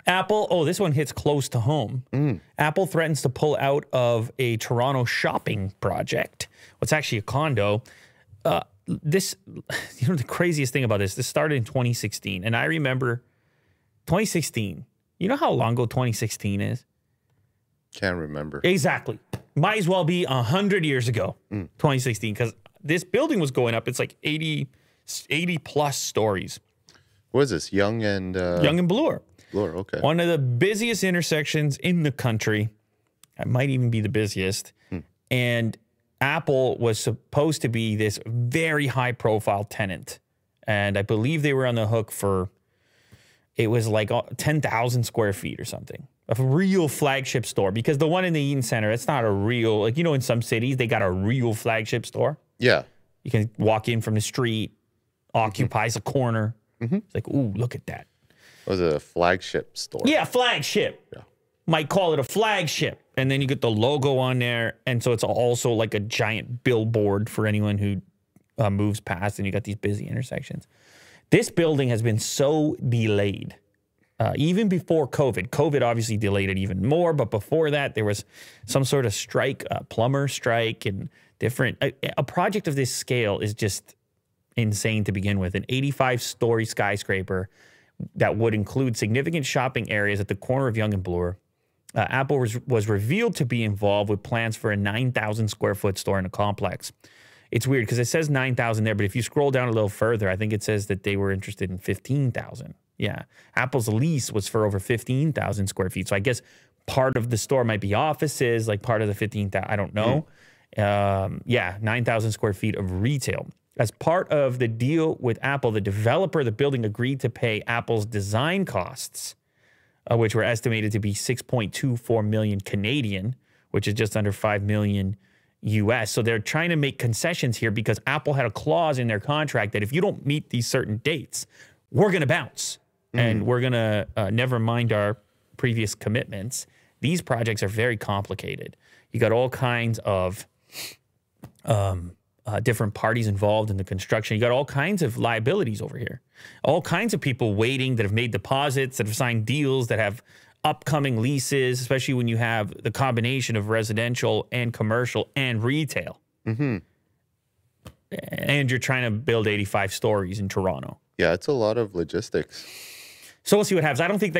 Apple, oh, this one hits close to home. Apple threatens to pull out of a Toronto shopping project. What's actually a condo. The craziest thing about this started in 2016. And I remember 2016. You know how long ago 2016 is? Can't remember. Exactly. Might as well be 100 years ago, 2016, because this building was going up. It's like 80 plus stories. What is this? Yonge and Bloor. Bloor, okay. One of the busiest intersections in the country. It might even be the busiest. And Apple was supposed to be this very high-profile tenant. And I believe they were on the hook for, it was like 10,000 square feet or something. A real flagship store. Because the one in the Eaton Center, it's not a real, like, you know, in some cities, they got a real flagship store. Yeah. You can walk in from the street, occupies a corner. It's like, ooh, look at that. Was it a flagship store? Yeah, flagship. Yeah. Might call it a flagship. And then you get the logo on there. And so it's also like a giant billboard for anyone who moves past, and you got these busy intersections. This building has been so delayed. Even before COVID. COVID obviously delayed it even more, but before that, there was some sort of strike, plumber strike, and different. A project of this scale is just insane to begin with. An 85-story skyscraper that would include significant shopping areas at the corner of Yonge and Bloor. Apple was revealed to be involved with plans for a 9,000 square foot store in the complex. It's weird because it says 9,000 there, but if you scroll down a little further, I think it says that they were interested in 15,000. Yeah. Apple's lease was for over 15,000 square feet. So I guess part of the store might be offices, like part of the 15,000. I don't know. Yeah, 9,000 square feet of retail. As part of the deal with Apple, the developer of the building agreed to pay Apple's design costs, which were estimated to be 6.24 million Canadian, which is just under 5 million US. So they're trying to make concessions here because Apple had a clause in their contract that if you don't meet these certain dates, we're going to bounce. And we're going to never mind our previous commitments. These projects are very complicated. You got all kinds of different parties involved in the construction. You got all kinds of liabilities over here. All kinds of people waiting that have made deposits, that have signed deals, that have upcoming leases, especially when you have the combination of residential and commercial and retail. And you're trying to build 85 stories in Toronto. Yeah, it's a lot of logistics. So we'll see what happens. I don't think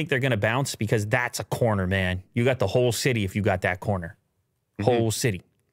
they're gonna bounce because that's a corner, man. You got the whole city if you got that corner. Whole city.